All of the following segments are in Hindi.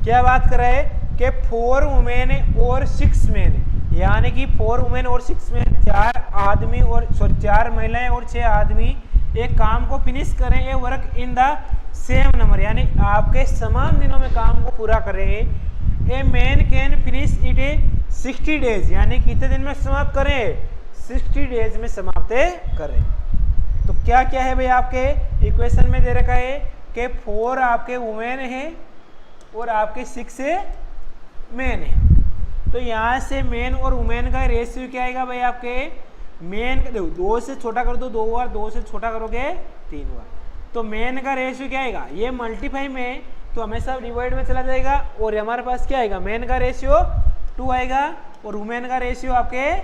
क्या बात कर रहे हैं कि 4 वुमेन और 6 मेन, यानी कि 4 वुमेन और 6 मेन, 4 आदमी और 4 महिलाएं और 6 आदमी एक काम को फिनिश करें, a work in the same number, यानी आपके समान दिनों में काम को पूरा करें। A man can finish it a 60 days, यानी कितने दिन में समाप्त करें, 60 डेज में समाप्त करें। तो क्या क्या है भाई आपके इक्वेशन में दे रखा है कि 4 आपके वुमेन है और आपके 6 मेन है। तो यहाँ से मेन और वुमेन का रेशियो क्या आएगा भाई आपके, मेन का देखो 2 से छोटा कर दो 2 बार, 2 से छोटा करोगे 3 बार, तो मेन का रेशियो क्या आएगा, ये मल्टीप्लाई में तो हमेशा डिवाइड में चला जाएगा, और हमारे पास क्या आएगा, मेन का रेशियो 2 आएगा और वुमेन का रेशियो आपके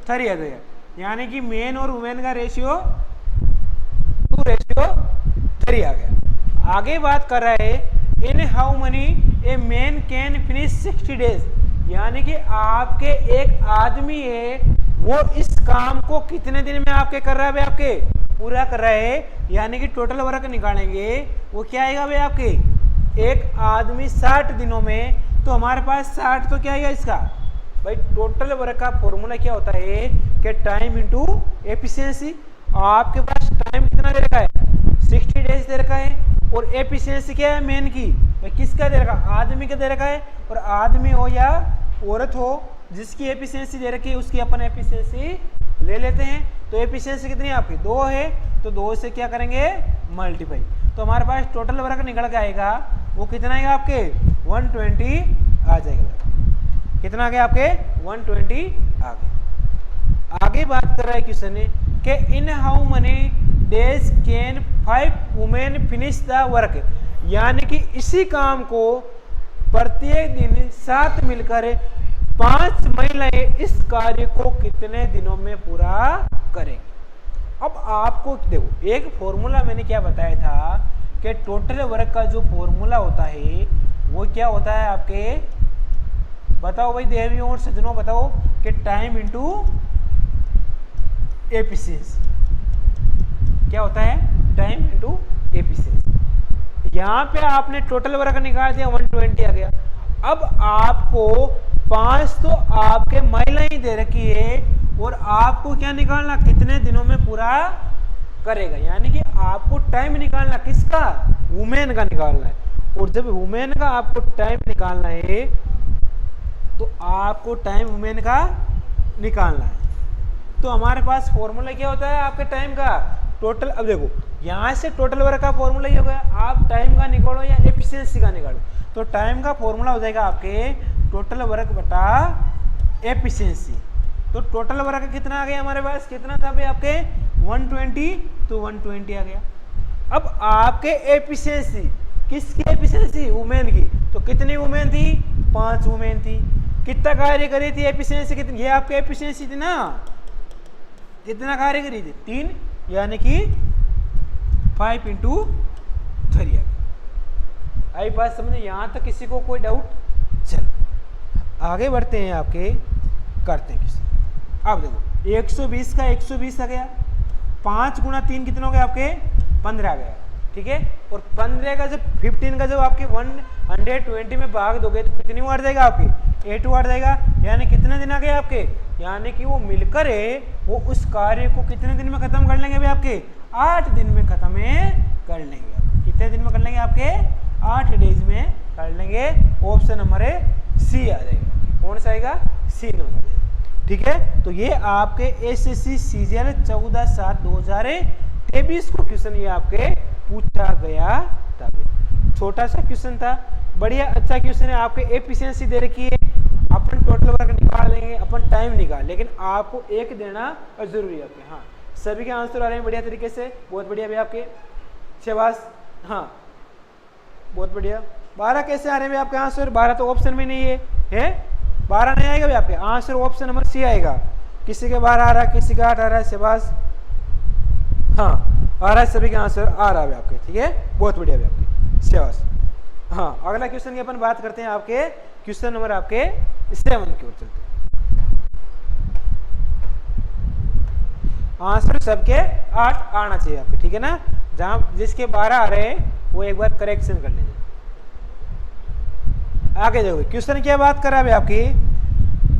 3 आ जाएगा, यानी कि मेन और वुमेन का रेशियो 2:3 आ गया। आगे बात कर रहा है इन how money A man can finish 60 days, यानी कि आपके एक आदमी है वो इस काम को कितने दिन में आपके कर रहा है भाई, आपके पूरा कर रहा है, यानी कि टोटल वर्क निकालेंगे वो क्या आएगा भाई आपके, एक आदमी 60 दिनों में, तो हमारे पास 60 तो क्या आएगा इसका भाई, टोटल वर्क का फॉर्मूला क्या होता है कि टाइम इनटू एफिशिएंसी। आपके पास टाइम कितना दे रखा है, 60 डेज दे रखा है, और एफिशिएंसी क्या है मेन की भाई, किसका दे रखा, आदमी का दे रखा है, और आदमी हो या औरत हो जिसकी एफिशिएंसी दे रखी है उसकी अपन एफिशिएंसी ले लेते हैं। तो एफिशिएंसी कितनी है आपकी, 2 है, तो 2 से क्या करेंगे मल्टीप्लाई, तो हमारे पास टोटल वर्क निकल के आएगा वो कितना आएगा आपके 120 आ जाएगा। कितना आ गया आपके 120 आ गया। आगे बात कर रहा है क्वेश्चन कि इन how money days can 5 women finish the work, यानी कि इसी काम को प्रत्येक दिन 7 मिलकर 5 महिलाएं इस कार्य को कितने दिनों में पूरा करेंगी। अब आपको देखो एक फॉर्मूला मैंने क्या बताया था कि टोटल वर्क का जो फॉर्मूला होता है वो क्या होता है आपके, बताओ भाई देवियों और सज्जनों, बताओ कि टाइम इनटू एफिशिएंसी क्या होता है, टाइम इनटू एफिशिएंसी। यहाँ पे आपने टोटल वर्क निकाल दिया 120 आ गया। अब आपको 5 तो आपके महिलाएं दे रखी है और आपको क्या निकालना, कितने दिनों में पूरा करेगा, यानी कि आपको टाइम निकालना किसका, वुमेन का निकालना है। और जब वुमेन का आपको टाइम निकालना है तो आपको टाइम वुमेन का निकालना है। तो हमारे पास फॉर्मूला क्या होता है आपके टाइम का, टोटल। अब देखो यहाँ से टोटल वर्क का फॉर्मूला ही हो गया, आप टाइम का निकालो या एफिशिएंसी का निकालो, तो टाइम का फॉर्मूला हो जाएगा आपके टोटल वर्क बटा एफिशिएंसी। तो टोटल वर्क कितना आ गया हमारे पास, कितना था भाई आपके 120, तो 120 आ गया। अब आपके एफिशिएंसी, किसकी एफिशिएंसी, वुमेन की, तो कितनी वुमेन थी, 5 वुमेन थी। कितना कार्य करी थी एफिशिएंसी कितनी, ये आपकी एफिशिएंसी थी ना, कितना कार्य करी थी 3, यानी कि 5 × 3 आई बात समझे। यहां तक किसी को कोई डाउट, चलो आगे बढ़ते हैं, आपके करते हैं किसी। अब देखो 120 का 120 आ गया, 5 × 3 कितने हो गए आपके 15 आ गया, ठीक है। और 15 का जब 15 का जब आपके 120 में भाग दोगे तो कितनी वाट जाएगा आपकी 8 वाट जाएगा, यानी कितने दिन आ गए आपके, यानी कि वो मिलकर है वो उस कार्य को कितने दिन में खत्म कर लेंगे भाई आपके 8 दिन में खत्म कर लेंगे। कितने दिन में कर लेंगे आपके 8 डेज में कर लेंगे। ऑप्शन नंबर सी आ जाएगा, कौन सा आएगा, सी नंबर आ जाएगा, ठीक है। तो ये आपके एसएससी सीजीएल 14/7/2023 को क्वेश्चन ये आपके पूछा गया था। छोटा सा क्वेश्चन था, बढ़िया अच्छा क्वेश्चन है। आपके एफिशिएंसी दे रखी है, अपन टोटल वर्क निकाल लेंगे, अपन टाइम निकाल, लेकिन आपको एक देना जरूरी है आपके। हाँ सभी के आंसर आ रहे हैं बढ़िया तरीके से, बहुत बढ़िया भाई आपके, शाबाश। हाँ बहुत बढ़िया। 12 कैसे आ रहे हैं भाई आपके आंसर, 12 तो ऑप्शन में नहीं है 12 नहीं आएगा भाई आपके आंसर, ऑप्शन नंबर सी आएगा। किसी के 12 आ रहा है, किसी का 8 आ रहा है, शाबाश। हाँ आ रहा है, सभी के आंसर आ रहा है आपके, ठीक है, बहुत बढ़िया भाई आपके, शाबाश। हाँ अगला क्वेश्चन की अपन बात करते हैं, आपके क्वेश्चन नंबर आपके 7 की ओर चलते हैं। आंसर सबके 8 आना चाहिए आपके, ठीक है ना। जहां जिसके 12 आ रहे हैं वो एक बार करेक्शन कर लीजिए। आगे देखो क्वेश्चन क्या बात कर रहा है अभी आपकी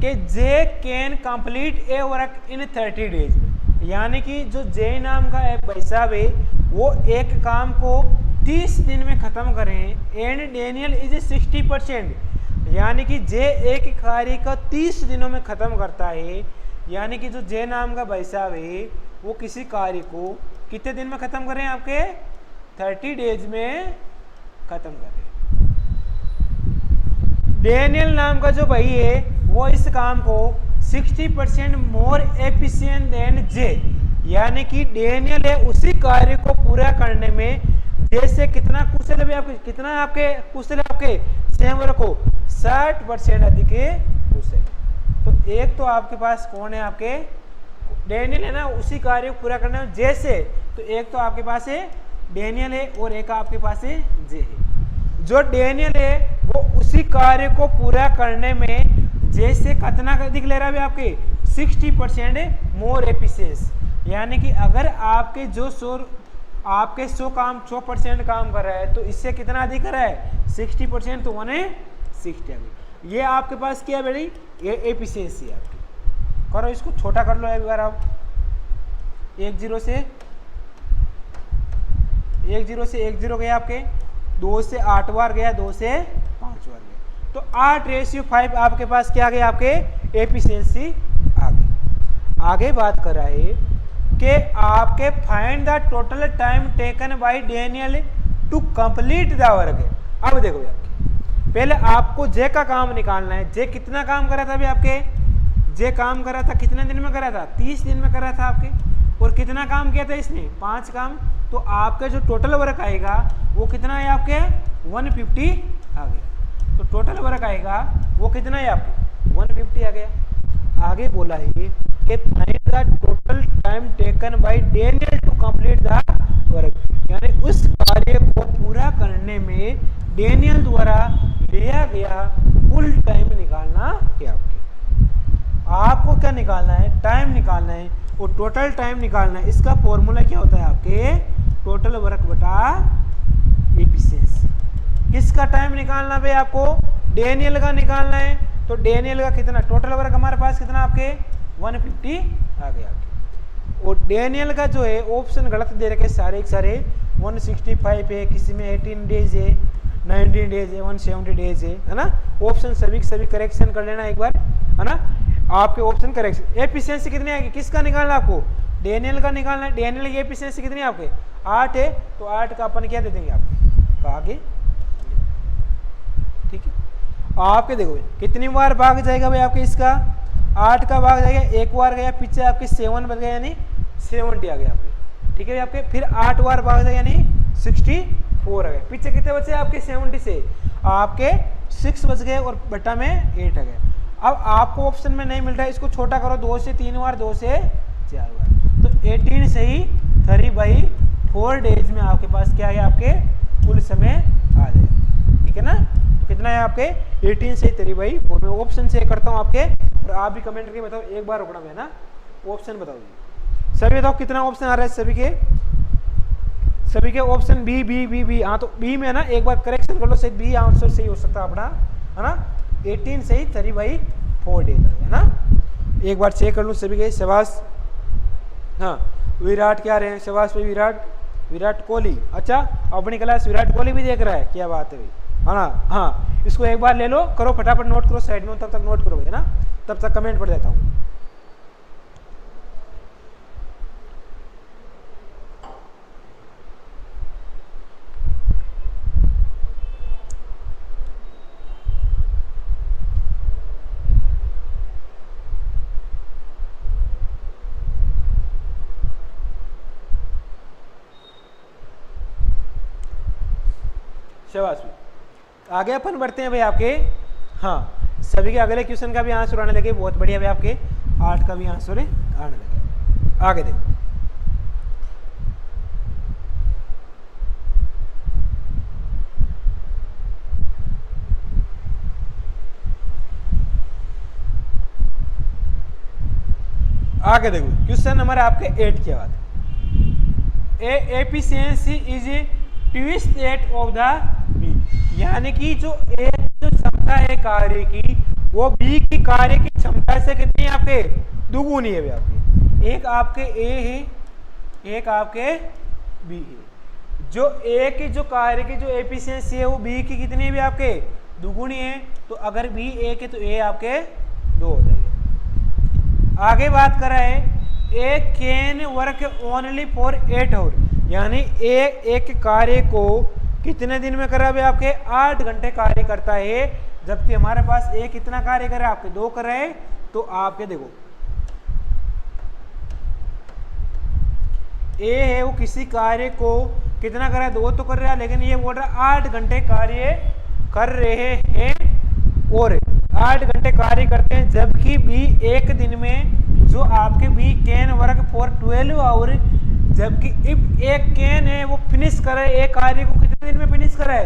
कि जे can complete a work in 30 days, यानी कि जो जे नाम का एक भाई साहब है वो एक काम को 30 दिन में खत्म करें। एंड डेनियल इज 60%, यानी कि जे एक कार्य का 30 दिनों में खत्म करता है, यानी कि जो जे नाम का भाई साहब है वो किसी कार्य को कितने दिन में खत्म करें, आपके 30 डेज में खत्म करें। डेनियल नाम का जो भाई है वो इस काम को 60% मोर एफिशिएंट देन जे, यानी कि डेनियल है उसी कार्य को पूरा करने में जे से कितना कुशल है आपके, कितना आपके कुशल है, आपके सेम वर्क को 60% अधिक कुशल। तो एक तो आपके पास कौन है, आपके डेनियल है ना, उसी कार्य को पूरा करने में जे से, तो एक तो आपके पास है डेनियल है और एक आपके पास है जे है। जो डेनियल है वो उसी कार्य को पूरा करने में जे से कितना अधिक ले रहा है आपके 60% मोर एफिशिएंस, यानी कि अगर आपके जो 100% काम कर रहा है तो इससे कितना अधिक कर रहा है 60%, तो 160। ये आपके पास क्या है बेटी, ये एफिशिएंसी है आपकी। करो इसको छोटा कर लो एक बार आप, 10 से 10 गया आपके, 2 से 8 बार गया, 2 से 5 बार गया, तो 8:5 आपके पास क्या आ गया, आपके एफिशिएंसी आ गई। आगे बात कर रहा है कि आपके find the total time taken by Daniel to complete the work. अब देखो आपके पहले आपको जे का काम निकालना है। जे कितना काम कर रहा था अभी आपके, जे काम कर रहा था कितने दिन में कर रहा था, 30 दिन में कर रहा था आपके, और कितना काम किया था इसने, 5 काम। तो आपका जो टोटल वर्क आएगा वो कितना है आपके 150 आ गया। तो टोटल वर्क आएगा वो कितना है आपके 150 आ गया। आगे बोला है कि find the total time taken by Daniel to complete the work, यानी उस कार्य को पूरा करने में डेनियल द्वारा लिया गया कुल टाइम निकालना है आपको क्या निकालना है, टाइम निकालना है, वो टोटल टाइम निकालना है। इसका फॉर्मूला क्या होता है आपके, टोटल वर्क बटा एफिशिएंसी। किसका टाइम निकालना है आपको, डेनियल का निकालना है। तो डेनियल का कितना, टोटल वर्क हमारे पास कितना आपके 150 आ गया आपके। और डेनियल का जो है ऑप्शन गलत दे रखे सारे 165 है, किसी में 18 डेज है, 19 डेज है, 170 डेज है ना। ऑप्शन सभी करेक्शन कर लेना एक बार, है ना। आपके ऑप्शन करेक्शन। एफिशिएंसी कितनी आएगी, किसका निकालना आपको, डेनियल का निकालना है। डेनियल की एफिशिएंसी कितनी है आपके 8 है, तो 8 का अपन क्या दे देंगे आपको आगे, ठीक है। आपके देखो कितनी बार भाग जाएगा भाई आपके, इसका 8 का भाग जाएगा, एक बार गया पीछे आपके 7 बच गया, यानी 70 आ गया आपके, ठीक है आपके। फिर 8 बार भाग जाएगा यानी 64 आ गए। पीछे कितने बचे आपके 70 से आपके 6 बच गए और बटा में 8 आ गए। अब आपको ऑप्शन में नहीं मिल रहा है, इसको छोटा करो, 2 से 3 बार, 2 से 4 बार, तो 18 से ही 3/4 डेज में आपके पास क्या है, आपके कुल समय आ जाएगा, ठीक है ना। तो कितना है आपके 18 से 3/4 में। ऑप्शन से करता हूँ आपके, और आप भी कमेंट करके बताओ, एक बार रुकना है ना, ऑप्शन बताओ सभी, बताओ कितना ऑप्शन आ रहा है सभी के ऑप्शन बी। हाँ, तो बी में ना एक बार करेक्शन कर लो, सही बी आंसर सही हो सकता है अपना, है ना। 18 से ही 3/4 डेज है ना। एक बार चेक कर लूँ सभी के, शबाश। हाँ, विराट क्या रहे हैं, शबाश भाई विराट कोहली। अच्छा, अपनी क्लास विराट कोहली भी देख रहा है, क्या बात है भाई, है ना। हाँ, इसको एक बार ले लो, करो फटाफट, नोट करो साइड में, तब तक नोट करो भाई, है ना, तब तक कमेंट पढ़ देता हूँ। शाबाश, आगे अपन बढ़ते हैं भाई आपके। हाँ, सभी के अगले क्वेश्चन का भी आंसर आने लगे, बहुत बढ़िया भाई, आपके 8 का भी आंसर आने लगे। आगे देखो, क्वेश्चन नंबर आपके 8 की बात, efficiency is twist state of the B, यानी कि जो क्षमता क्षमता है कार्य की वो बी की कार्य की क्षमता से कितनी है आपके दुगुनी है आपकी। एक आपके ए है, एक आपके बी है। जो ए की जो कार्य की जो एफिशिएंसी है वो बी की कितनी है भी आपके दुगुनी है। तो अगर बी ए के तो ए आपके 2 हो जाएंगे। आगे बात कर रहे हैं a can work only for 8 hour, यानी एक कार्य को कितने दिन में कर रहा है आपके 8 घंटे कार्य करता है, जबकि हमारे पास ए कितना कार्य कर रहा है आपके 2 कर रहे हैं। तो आपके देखो ए है वो किसी कार्य को कितना कर रहा है 2 तो कर रहा है, लेकिन ये बोल रहा है 8 घंटे कार्य कर रहे हैं और 8 घंटे कार्य करते हैं, जबकि बी एक दिन में जो आपके B can work for 12 hour, जबकि इफ एक कैन है वो फिनिश करे एक कार्य को कितने दिन में फिनिश करे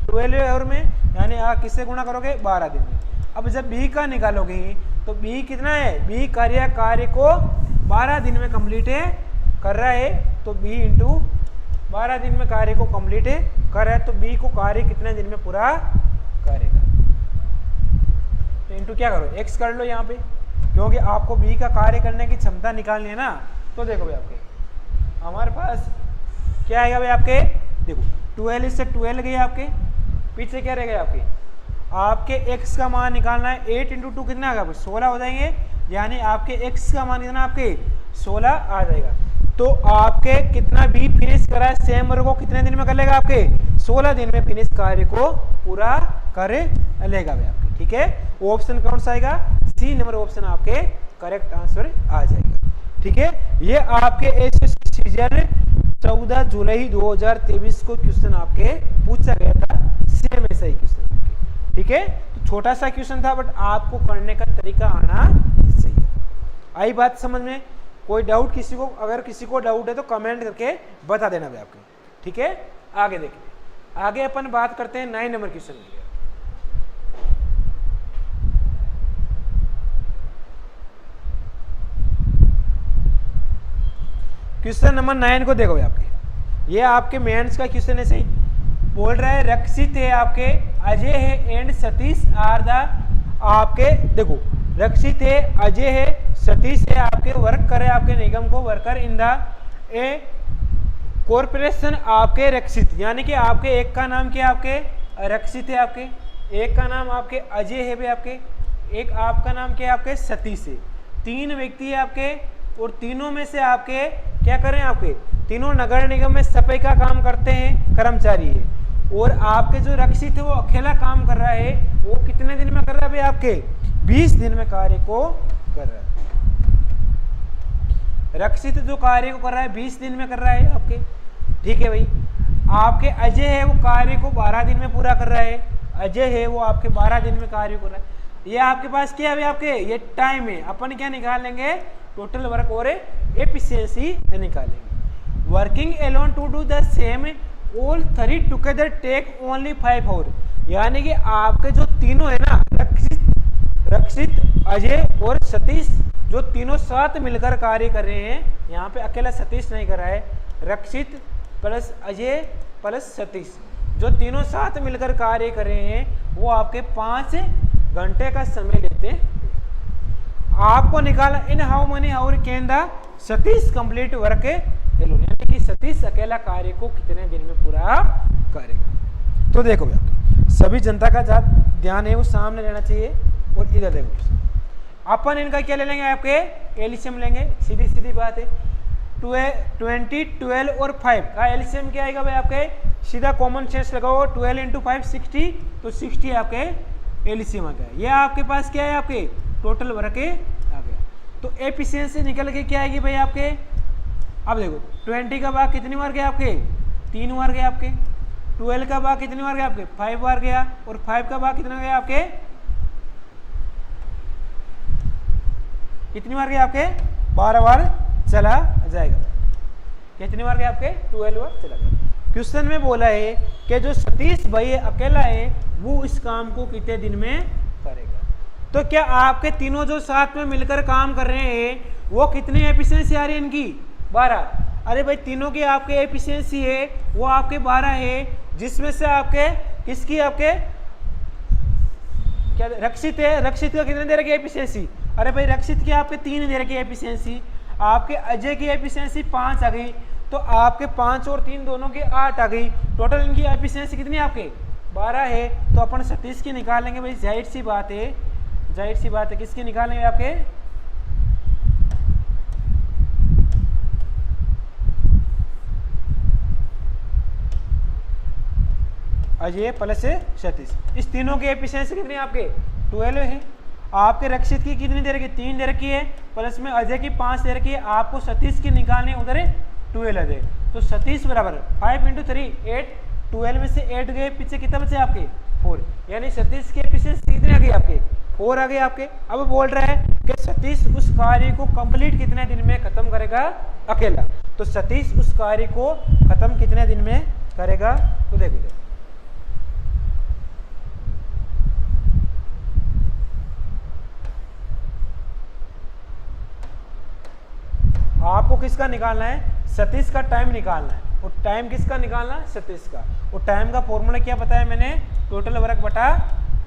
12 आवर में, यानी आप किससे गुणा करोगे 12 दिन में। अब जब बी का निकालोगे तो बी कितना है बी कार्य को 12 दिन में कंप्लीट है कर रहा है, तो बी इंटू 12 दिन में कार्य को कंप्लीट है कर रहा है, तो बी को कार्य कितने दिन में पूरा करेगा। तो इंटू क्या करो एक्स कर लो यहाँ पे, क्योंकि आपको बी का कार्य करने की क्षमता निकालनी है ना। तो देखो भाई आपके हमारे पास क्या आएगा भाई आपके देखो 12 इससे 12 गए आपके, पीछे क्या रह गए आपके x का मान निकालना है। 8 इंटू 2 कितना आएगा 16 हो जाएंगे, यानी आपके x का मान कितना आपके 16 आ जाएगा। तो आपके कितना भी फिनिश करा है सेम वर्क को कितने दिन में कर लेगा आपके 16 दिन में फिनिश कार्य को पूरा कर लेगा भाई आपके। ठीक है, ऑप्शन कौन सा आएगा सी नंबर ऑप्शन आपके करेक्ट आंसर आ जाएगा। ठीक है, ये आपके एसएससी सीजन 14 जुलाई 2023 को क्वेश्चन आपके पूछा गया था, सेम ऐसा ही क्वेश्चन आपके। ठीक है, तो छोटा सा क्वेश्चन था बट आपको करने का तरीका आना चाहिए। आई बात समझ में? कोई डाउट किसी को, अगर किसी को डाउट है तो कमेंट करके बता देना भाई आपके। ठीक है, आगे देखिए, आगे अपन बात करते हैं 9 नंबर क्वेश्चन की। क्वेश्चन नंबर 9 को देखो भाई आपके, ये आपके मेंस का क्वेश्चन है। सही बोल रहा है, रक्षित है आपके, अजय है एंड सतीश आर द आपके देखो रक्षित है, अजय है, सतीश है आपके वर्क करे आपके निगम को worker in the A corporation आपके रक्षित, यानी कि आपके एक का नाम क्या आपके रक्षित है, आपके एक का नाम आपके अजय है भी आपके, एक आपका नाम क्या आपके सतीश है। 3 व्यक्ति है आपके और तीनों में से आपके क्या करें आपके तीनों नगर निगम में सफाई का काम करते हैं, कर्मचारी है। और आपके जो रक्षित है वो अकेला काम कर रहा है, वो कितने दिन में कर रहा है भाई आपके 20 दिन में कार्य को कर रहा है। रक्षित जो कार्य को कर रहा है 20 दिन में कर रहा है आपके। ठीक है भाई, आपके अजय है वो कार्य को 12 दिन में पूरा कर रहा है, अजय है वो आपके 12 दिन में कार्य कर रहा है। ये आपके पास क्या है आपके ये टाइम है, अपन क्या निकाल लेंगे टोटल वर्क और एफिशिएंसी निकालेंगे। Working alone to do the same all 3 together take only 5 hour, यानी कि आपके जो तीनों है ना रक्षित अजय और सतीश जो तीनों साथ मिलकर कार्य कर रहे हैं, यहाँ पे अकेला सतीश नहीं कर रहा है, रक्षित प्लस अजय प्लस सतीश जो तीनों साथ मिलकर कार्य कर रहे हैं वो आपके 5 घंटे का समय लेते हैं। आपको निकाला in how many hour can the Satish complete work alone, यानी कि सतीश अकेला कार्य को कितने दिन में पूरा करेगा। तो देखो भैया सभी जनता का ध्यान है वो सामने रहना चाहिए और इधर देखो अपन इनका क्या ले लेंगे आपके एलसीएम लेंगे, सीधी सीधी बात है। 20, 12 और 5 का एलसीएम क्या आएगा भाई आपके सीधा कॉमन सेंस लगाओ 12 इंटू 5 60, तो 60 आपके एलसीएम आ गया। ये आपके पास क्या है आपके टोटल वर्क आ गया। तो एफिशिएंसी निकल के क्या आएगी भाई आपके, अब देखो 20 का भाग कितनी बार गया आपके 3 बार गया आपके, 12 का भाग कितनी बार गया आपके 5 बार गया, और 5 का भाग कितना गया आपके कितनी बार गया आपके 12 बार चला जाएगा। कितनी बार गया आपके 12 बार चला गया। क्वेश्चन में बोला है कि जो सतीश भाई अकेला है वो इस काम को कितने दिन में करेगा। तो क्या आपके तीनों जो साथ में मिलकर काम कर रहे हैं वो कितनी एफिशिएंसी आ रही है इनकी 12। अरे भाई तीनों की आपके एफिशिएंसी है वो आपके 12 है, जिसमें से आपके किसकी आपके क्या रक्षित है, रक्षित का कितने दे रखी है एफिशिएंसी, अरे भाई रक्षित की आपके 3 दे रखी है एफिशिएंसी, आपके अजय की एफिशिएंसी 5 आ गई, तो आपके 5 और 3 दोनों की 8 आ गई, टोटल इनकी एफिशिएंसी कितनी है आपके 12 है। तो अपन सतीश की निकालेंगे भाई, जाहिर सी बात है, जाहिर सी बात है, किसकी निकालेंगे आपके, अजय प्लस सतीश, इस तीनों की एफिशिएंसी कितनी है आपके 12 है। आपके रक्षित की कितनी दे रखी है, 3 दे रखी है, प्लस में अजय की 5 दे रखी है, आपको सतीश की निकालनी उधर है 12 है। तो सतीश बराबर 5 × 3 8, 12 में से 8 गए, पीछे कितना बचे आपके 4, यानी सतीश की एफिशिएंसी कितनी आ गई आपके 4 आ गई आपके। अब बोल रहा है कि सतीश उस कार्य को कंप्लीट कितने दिन में खत्म करेगा अकेला, तो सतीश उस कार्य को खत्म कितने दिन में करेगा, तो देखो आपको किसका निकालना है, सतीश का टाइम निकालना है, और टाइम किसका निकालना है, सतीश का। और टाइम का फॉर्मूला क्या बताया मैंने, टोटल वर्क बटा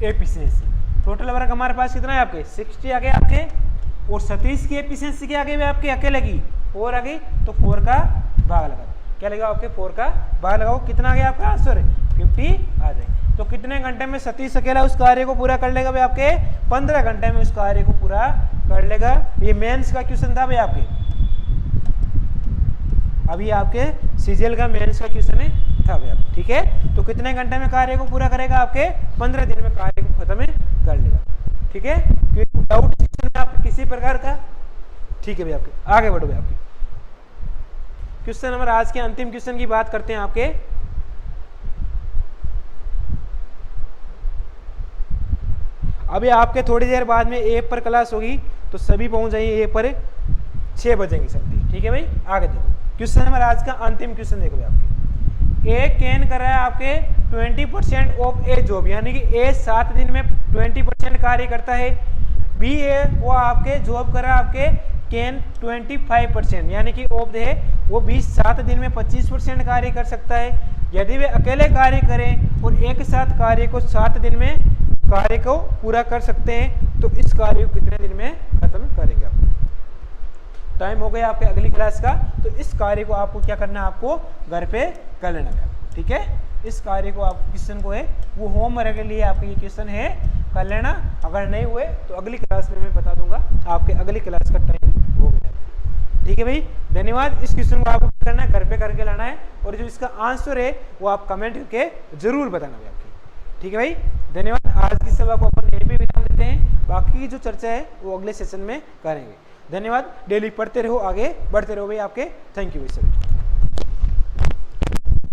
एफिशिएंसी। टोटल वर्क हमारे पास कितना है आपके 60 आ गए आपके, और सतीश की एफिशिएंसी क्या आ गई आपके अकेले की 4 आ गई, तो 4 का भाग लगाओ, क्या लगाओ आपके 4 का भाग लगाओ, कितना आ गया आपका आंसर 50 आ जाए। तो कितने घंटे में सतीश अकेला उस कार्य को पूरा कर लेगा भाई आपके 15 घंटे में उस कार्य को पूरा कर लेगा। ये मेंस का क्वेश्चन था भाई आपके, अभी आपके सीजीएल का मेंस का क्वेश्चन है था भाई आप, ठीक है। तो कितने घंटे में कार्य को पूरा करेगा आपके 15 दिन में कार्य को खत्म कर लेगा, ठीक है। कोई डाउट है आपके किसी प्रकार का, ठीक है भाई आपके आगे बढ़ो भाई आपके क्वेश्चन नंबर, आज के अंतिम क्वेश्चन की बात करते हैं आपके। अभी आपके थोड़ी देर बाद में ए पर क्लास होगी, तो सभी पहुंच जाइए ए पर, 6 बजेंगे सभी, ठीक है भाई। आगे देखो क्वेश्चन नंबर, आज का अंतिम क्वेश्चन देखो भाई आपके। ए कैन कर रहा है आपके 20% ऑफ ए जॉब, यानी कि ए 7 दिन में 20% कार्य करता है। बी ए वो आपके जॉब कर रहा है आपके कैन 25%, यानी कि ऑफ है वो 7 दिन में 25% कार्य कर सकता है। यदि वे अकेले कार्य करें और एक साथ कार्य को 7 दिन में कार्य को पूरा कर सकते हैं, तो इस कार्य को कितने दिन में खत्म करेंगे आप। टाइम हो गया आपके अगली क्लास का, तो इस कार्य को आपको क्या करना है, आपको घर पे कर लेना है, ठीक है। इस कार्य को आप क्वेश्चन को है वो होमवर्क के लिए आपके ये क्वेश्चन है कर लेना, अगर नहीं हुए तो अगली क्लास में मैं बता दूंगा, आपके अगली क्लास का टाइम हो गया, ठीक है भाई। धन्यवाद। इस क्वेश्चन को आपको करना है, घर पे करके लाना है, और जो इसका आंसर है वो आप कमेंट करके जरूर बताना भाई आपके, ठीक है भाई। धन्यवाद। आज की सभा को अपन यहीं पे विराम देते हैं, बाकी की जो चर्चा है वो अगले सेशन में करेंगे। धन्यवाद। डेली पढ़ते रहो, आगे बढ़ते रहो भाई आपके। थैंक यू भाई सभी।